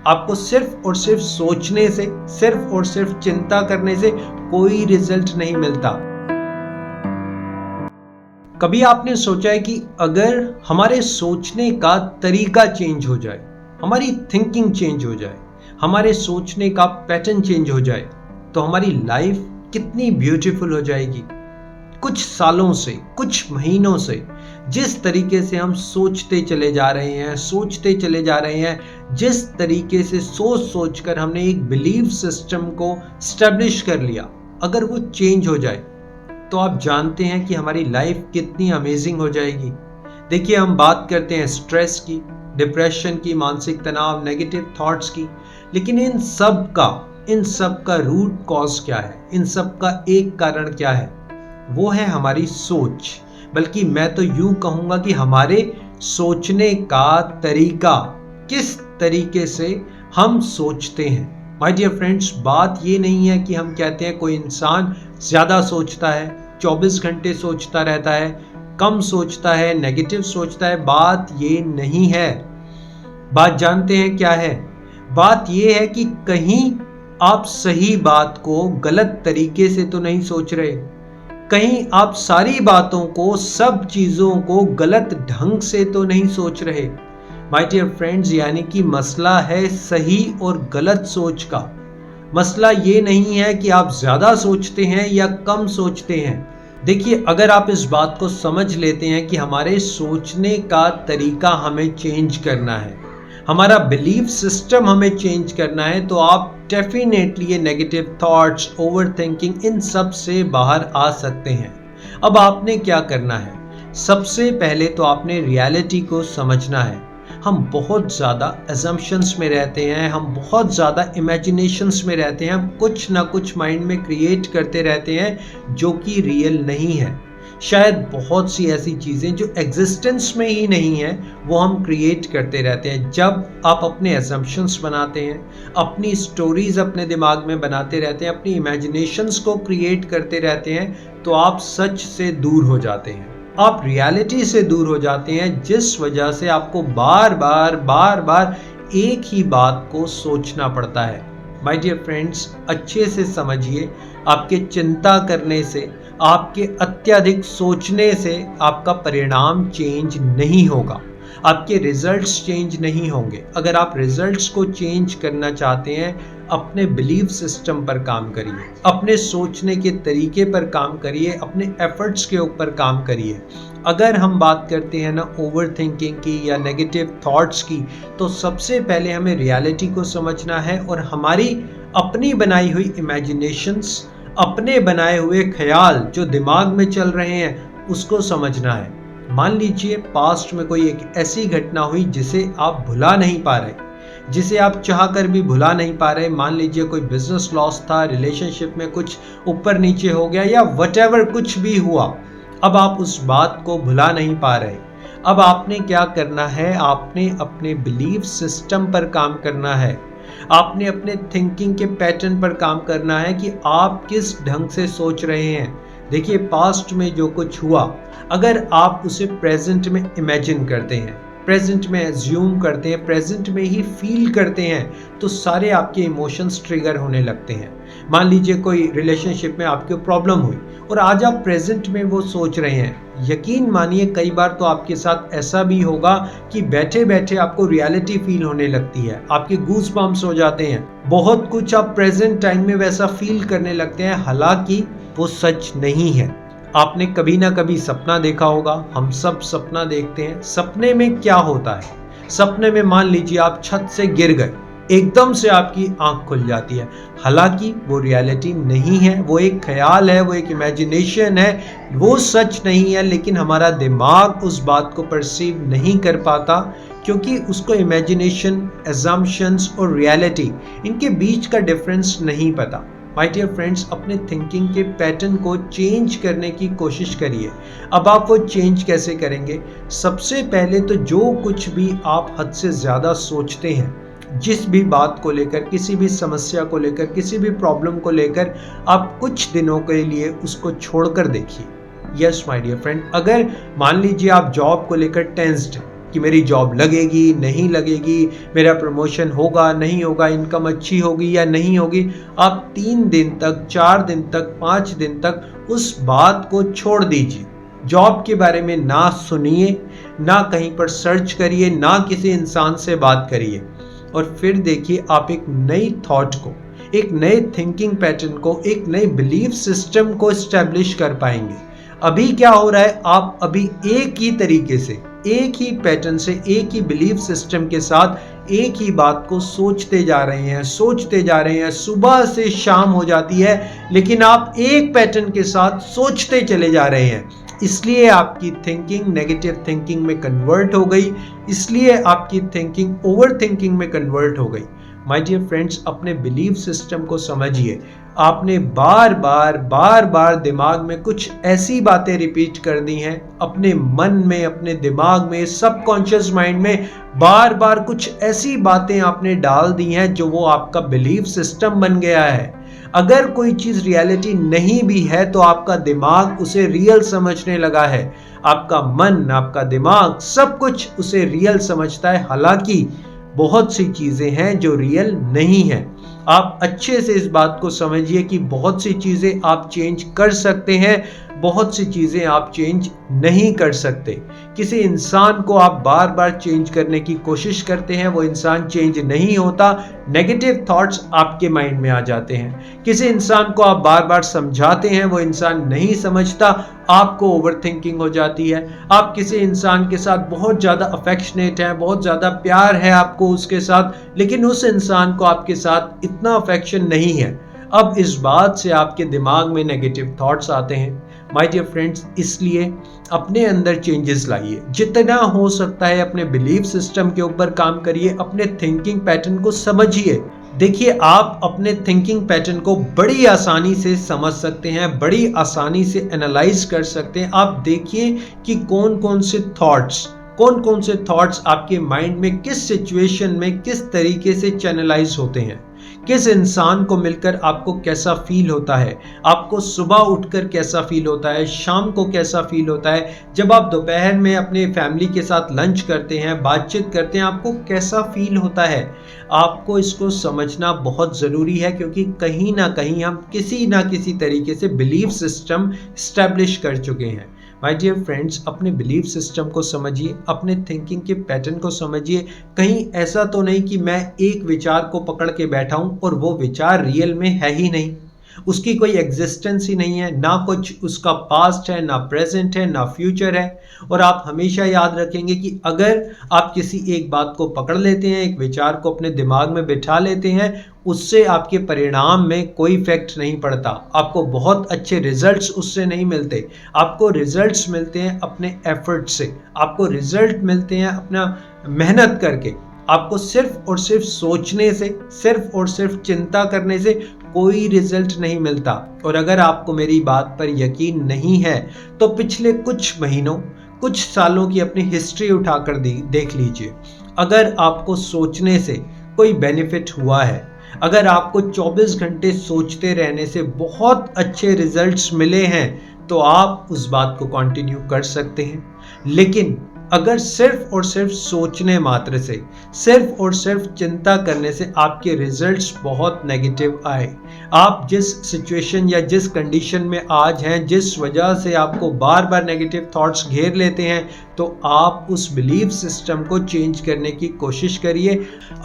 आपको सिर्फ और सिर्फ सोचने से, सिर्फ और सिर्फ चिंता करने से कोई रिजल्ट नहीं मिलता। कभी आपने सोचा है कि अगर हमारे सोचने का तरीका चेंज हो जाए, हमारी थिंकिंग चेंज हो जाए, हमारे सोचने का पैटर्न चेंज हो जाए, तो हमारी लाइफ कितनी ब्यूटीफुल हो जाएगी। कुछ सालों से, कुछ महीनों से जिस तरीके से हम सोचते चले जा रहे हैं, जिस तरीके से सोच सोच कर हमने एक बिलीफ सिस्टम को स्टैब्लिश कर लिया, अगर वो चेंज हो जाए तो आप जानते हैं कि हमारी लाइफ कितनी अमेजिंग हो जाएगी। देखिए, हम बात करते हैं स्ट्रेस की, डिप्रेशन की, मानसिक तनाव, नेगेटिव थॉट्स की, लेकिन इन सब का रूट कॉज क्या है, इन सब का एक कारण क्या है? वो है हमारी सोच। बल्कि मैं तो यूं कहूंगा कि हमारे सोचने का तरीका, किस तरीके से हम सोचते हैं। माय डियर फ्रेंड्स, बात ये नहीं है कि हम कहते हैं कोई इंसान ज्यादा सोचता है, 24 घंटे सोचता रहता है, कम सोचता है, नेगेटिव सोचता है। बात ये नहीं है। बात जानते हैं क्या है? बात ये है कि कहीं आप सही बात को गलत तरीके से तो नहीं सोच रहे, कहीं आप सारी बातों को, सब चीजों को गलत ढंग से तो नहीं सोच रहे। माय डियर फ्रेंड्स, यानी कि मसला है सही और गलत सोच का। मसला ये नहीं है कि आप ज्यादा सोचते हैं या कम सोचते हैं। देखिए, अगर आप इस बात को समझ लेते हैं कि हमारे सोचने का तरीका हमें चेंज करना है, हमारा बिलीफ सिस्टम हमें चेंज करना है, तो आप डेफिनेटली ये नेगेटिव थॉट्स, ओवरथिंकिंग, इन सब से बाहर आ सकते हैं। अब आपने क्या करना है? सबसे पहले तो आपने रियलिटी को समझना है। हम बहुत ज़्यादा अजम्पशंस में रहते हैं, हम बहुत ज़्यादा इमेजिनेशंस में रहते हैं, हम कुछ ना कुछ माइंड में क्रिएट करते रहते हैं जो कि रियल नहीं है। शायद बहुत सी ऐसी चीज़ें जो एग्जिस्टेंस में ही नहीं है वो हम क्रिएट करते रहते हैं। जब आप अपने असम्पशंस बनाते हैं, अपनी स्टोरीज अपने दिमाग में बनाते रहते हैं, अपनी इमेजिनेशंस को क्रिएट करते रहते हैं, तो आप सच से दूर हो जाते हैं, आप रियलिटी से दूर हो जाते हैं, जिस वजह से आपको बार बार एक ही बात को सोचना पड़ता है। माय डियर फ्रेंड्स, अच्छे से समझिए, आपके चिंता करने से, आपके अत्यधिक सोचने से आपका परिणाम चेंज नहीं होगा, आपके रिजल्ट्स चेंज नहीं होंगे। अगर आप रिजल्ट्स को चेंज करना चाहते हैं, अपने बिलीफ सिस्टम पर काम करिए, अपने सोचने के तरीके पर काम करिए, अपने एफर्ट्स के ऊपर काम करिए। अगर हम बात करते हैं ना ओवरथिंकिंग की या नेगेटिव थॉट्स की, तो सबसे पहले हमें रियलिटी को समझना है और हमारी अपनी बनाई हुई इमेजिनेशंस, अपने बनाए हुए ख्याल जो दिमाग में चल रहे हैं, उसको समझना है। मान लीजिए पास्ट में कोई एक ऐसी घटना हुई जिसे आप भुला नहीं पा रहे, जिसे आप चाह कर भी भुला नहीं पा रहे। मान लीजिए कोई बिजनेस लॉस था, रिलेशनशिप में कुछ ऊपर नीचे हो गया, या व्हाटएवर कुछ भी हुआ, अब आप उस बात को भुला नहीं पा रहे। अब आपने क्या करना है? आपने अपने बिलीफ सिस्टम पर काम करना है, आपने अपने थिंकिंग के पैटर्न पर काम करना है कि आप किस ढंग से सोच रहे हैं। देखिए, पास्ट में जो कुछ हुआ, अगर आप उसे प्रेजेंट में इमेजिन करते हैं, प्रेजेंट में एज्यूम करते हैं, प्रेजेंट में ही फील करते हैं, तो सारे आपके इमोशंस ट्रिगर होने लगते हैं। मान लीजिए कोई रिलेशनशिप में आपको प्रॉब्लम हुई और आज आप प्रेजेंट में वो सोच रहे हैं, यकीन मानिए कई बार तो आपके साथ ऐसा भी होगा कि बैठे बैठे आपको रियलिटी फील होने लगती है, आपके गूज बम्प्स हो जाते हैं, बहुत कुछ आप प्रेजेंट टाइम में वैसा फील करने लगते हैं, हालांकि वो सच नहीं है। आपने कभी ना कभी सपना देखा होगा, हम सब सपना देखते हैं। सपने में क्या होता है? सपने में मान लीजिए आप छत से गिर गए, एकदम से आपकी आंख खुल जाती है, हालांकि वो रियलिटी नहीं है, वो एक ख्याल है, वो एक इमेजिनेशन है, वो सच नहीं है। लेकिन हमारा दिमाग उस बात को परसीव नहीं कर पाता, क्योंकि उसको इमेजिनेशन, अजम्पशंस और रियलिटी, इनके बीच का डिफरेंस नहीं पता। माय डियर फ्रेंड्स, अपने थिंकिंग के पैटर्न को चेंज करने की कोशिश करिए। अब आप वो चेंज कैसे करेंगे? सबसे पहले तो जो कुछ भी आप हद से ज़्यादा सोचते हैं, जिस भी बात को लेकर, किसी भी समस्या को लेकर, किसी भी प्रॉब्लम को लेकर, आप कुछ दिनों के लिए उसको छोड़कर देखिए। यस माय डियर फ्रेंड, अगर मान लीजिए आप जॉब को लेकर टेंस्ड हैं, कि मेरी जॉब लगेगी नहीं लगेगी, मेरा प्रमोशन होगा नहीं होगा, इनकम अच्छी होगी या नहीं होगी, आप 3 दिन तक, 4 दिन तक, 5 दिन तक उस बात को छोड़ दीजिए। जॉब के बारे में ना सुनिए, ना कहीं पर सर्च करिए, ना किसी इंसान से बात करिए, और फिर देखिए आप एक नई थॉट को, एक नए थिंकिंग पैटर्न को, एक नए बिलीफ सिस्टम को एस्टेब्लिश कर पाएंगे। अभी क्या हो रहा है, आप अभी एक ही तरीके से, एक ही पैटर्न से, एक ही बिलीफ सिस्टम के साथ एक ही बात को सोचते जा रहे हैं, सुबह से शाम हो जाती है लेकिन आप एक पैटर्न के साथ सोचते चले जा रहे हैं। इसलिए आपकी थिंकिंग नेगेटिव थिंकिंग में कन्वर्ट हो गई, इसलिए आपकी थिंकिंग ओवर थिंकिंग में कन्वर्ट हो गई। माय डियर फ्रेंड्स, अपने बिलीफ सिस्टम को समझिए। आपने बार बार दिमाग में कुछ ऐसी बातें रिपीट कर दी हैं, अपने मन में, अपने दिमाग में, सबकॉन्शियस माइंड में बार बार कुछ ऐसी बातें आपने डाल दी हैं जो वो आपका बिलीफ सिस्टम बन गया है। अगर कोई चीज रियलिटी नहीं भी है तो आपका दिमाग उसे रियल समझने लगा है, आपका मन, आपका दिमाग सब कुछ उसे रियल समझता है। हालांकि बहुत सी चीजें हैं जो रियल नहीं है। आप अच्छे से इस बात को समझिए कि बहुत सी चीजें आप चेंज कर सकते हैं, बहुत सी चीजें आप चेंज नहीं कर सकते। किसी इंसान को आप बार बार चेंज करने की कोशिश करते हैं, वो इंसान चेंज नहीं होता, नेगेटिव थॉट्स आपके माइंड में आ जाते हैं। किसी इंसान को आप बार बार समझाते हैं, वो इंसान नहीं समझता, आपको ओवर थिंकिंग हो जाती है। आप किसी इंसान के साथ बहुत ज्यादा अफेक्शनेट हैं, बहुत ज्यादा प्यार है आपको उसके साथ, लेकिन उस इंसान को आपके साथ इतना अफेक्शन नहीं है। अब इस बात से आपके दिमाग में नेगेटिव थॉट्स आते हैं। माय डियर फ्रेंड्स, इसलिए अपने अंदर चेंजेस लाइए, जितना हो सकता है अपने बिलीफ सिस्टम के ऊपर काम करिए, अपने थिंकिंग पैटर्न को समझिए। देखिए, आप अपने थिंकिंग पैटर्न को बड़ी आसानी से समझ सकते हैं, बड़ी आसानी से एनालाइज कर सकते हैं। आप देखिए कि कौन कौन से थॉट्स आपके माइंड में किस सिचुएशन में किस तरीके से चैनलाइज होते हैं, किस इंसान को मिलकर आपको कैसा फील होता है, आपको सुबह उठकर कैसा फील होता है, शाम को कैसा फील होता है, जब आप दोपहर में अपने फैमिली के साथ लंच करते हैं, बातचीत करते हैं, आपको कैसा फील होता है। आपको इसको समझना बहुत ज़रूरी है, क्योंकि कहीं ना कहीं हम किसी ना किसी तरीके से बिलीफ सिस्टम स्टैब्लिश कर चुके हैं। माय डियर फ्रेंड्स, अपने बिलीफ सिस्टम को समझिए, अपने थिंकिंग के पैटर्न को समझिए। कहीं ऐसा तो नहीं कि मैं एक विचार को पकड़ के बैठा हूं और वो विचार रियल में है ही नहीं, उसकी कोई एग्जिस्टेंस ही नहीं है, ना कुछ उसका पास्ट है, ना प्रेजेंट है, ना फ्यूचर है। और आप हमेशा याद रखेंगे कि अगर आप किसी एक बात को पकड़ लेते हैं, एक विचार को अपने दिमाग में बिठा लेते हैं, उससे आपके परिणाम में कोई इफेक्ट नहीं पड़ता, आपको बहुत अच्छे रिजल्ट्स उससे नहीं मिलते। आपको रिजल्ट्स मिलते हैं अपने एफर्ट से, आपको रिजल्ट मिलते हैं अपना मेहनत करके। आपको सिर्फ और सिर्फ सोचने से, सिर्फ और सिर्फ चिंता करने से कोई रिजल्ट नहीं मिलता। और अगर आपको मेरी बात पर यकीन नहीं है तो पिछले कुछ महीनों, कुछ सालों की अपनी हिस्ट्री उठाकर देख लीजिए। अगर आपको सोचने से कोई बेनिफिट हुआ है, अगर आपको 24 घंटे सोचते रहने से बहुत अच्छे रिजल्ट्स मिले हैं, तो आप उस बात को कंटिन्यू कर सकते हैं। लेकिन अगर सिर्फ और सिर्फ सोचने मात्र से, सिर्फ और सिर्फ चिंता करने से आपके रिजल्ट्स बहुत नेगेटिव आए, आप जिस सिचुएशन या जिस कंडीशन में आज हैं, जिस वजह से आपको बार बार नेगेटिव थॉट्स घेर लेते हैं, तो आप उस बिलीफ सिस्टम को चेंज करने की कोशिश करिए।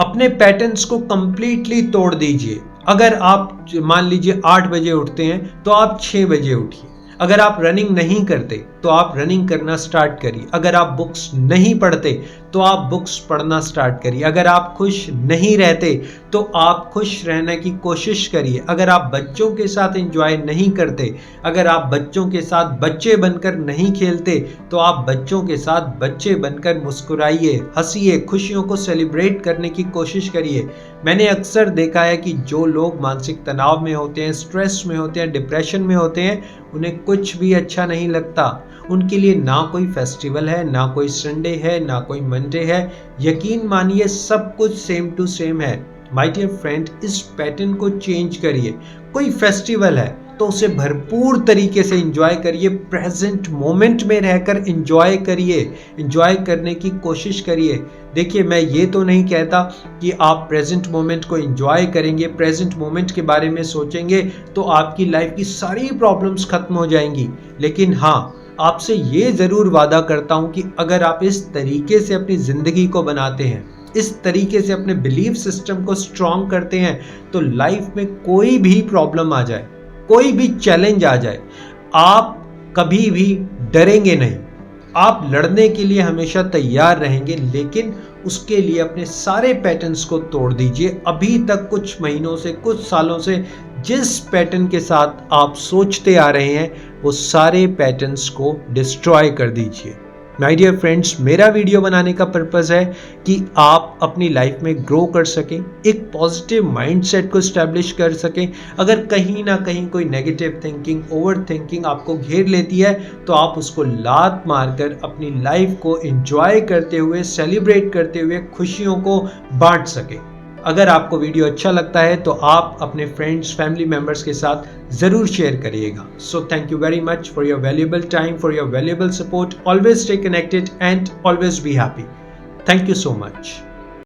अपने पैटर्न्स को कंप्लीटली तोड़ दीजिए। अगर आप मान लीजिए 8 बजे उठते हैं तो आप 6 बजे उठिए। अगर आप रनिंग नहीं करते तो आप रनिंग करना स्टार्ट करिए। अगर आप बुक्स नहीं पढ़ते तो आप बुक्स पढ़ना स्टार्ट करिए। अगर आप खुश नहीं रहते तो आप खुश रहने की कोशिश करिए। अगर आप बच्चों के साथ एंजॉय नहीं करते, अगर आप बच्चों के साथ बच्चे बनकर नहीं खेलते, तो आप बच्चों के साथ बच्चे बनकर मुस्कुराइए, हंसिए, खुशियों को सेलिब्रेट करने की कोशिश करिए। मैंने अक्सर देखा है कि जो लोग मानसिक तनाव में होते हैं, स्ट्रेस में होते हैं, डिप्रेशन में होते हैं, उन्हें कुछ भी अच्छा नहीं लगता। उनके लिए ना कोई फेस्टिवल है, ना कोई संडे है, ना कोई मंडे है। यकीन मानिए सब कुछ सेम टू सेम है। माय डियर फ्रेंड, इस पैटर्न को चेंज करिए। कोई फेस्टिवल है, तो उसे भरपूर तरीके से एंजॉय करिए, प्रेजेंट मोमेंट में रहकर एंजॉय करिए, एंजॉय करने की कोशिश करिए। देखिए, मैं ये तो नहीं कहता कि आप प्रेजेंट मोमेंट को एंजॉय करेंगे, प्रेजेंट मोमेंट के बारे में सोचेंगे तो आपकी लाइफ की सारी प्रॉब्लम्स खत्म हो जाएंगी। लेकिन हाँ, आपसे ये ज़रूर वादा करता हूँ कि अगर आप इस तरीके से अपनी ज़िंदगी को बनाते हैं, इस तरीके से अपने बिलीफ सिस्टम को स्ट्रॉन्ग करते हैं, तो लाइफ में कोई भी प्रॉब्लम आ जाए, कोई भी चैलेंज आ जाए, आप कभी भी डरेंगे नहीं। आप लड़ने के लिए हमेशा तैयार रहेंगे, लेकिन उसके लिए अपने सारे पैटर्न्स को तोड़ दीजिए। अभी तक कुछ महीनों से, कुछ सालों से जिस पैटर्न के साथ आप सोचते आ रहे हैं, वो सारे पैटर्न्स को डिस्ट्रॉय कर दीजिए। माय डियर फ्रेंड्स, मेरा वीडियो बनाने का पर्पस है कि आप अपनी लाइफ में ग्रो कर सकें, एक पॉजिटिव माइंडसेट को स्टैब्लिश कर सकें। अगर कहीं ना कहीं कोई नेगेटिव थिंकिंग, ओवर थिंकिंग आपको घेर लेती है, तो आप उसको लात मारकर अपनी लाइफ को एंजॉय करते हुए, सेलिब्रेट करते हुए खुशियों को बांट सकें। अगर आपको वीडियो अच्छा लगता है तो आप अपने फ्रेंड्स, फैमिली मेंबर्स के साथ ज़रूर शेयर करिएगा। So thank you very much for your valuable time, for your valuable support. Always stay connected and always be happy. Thank you so much.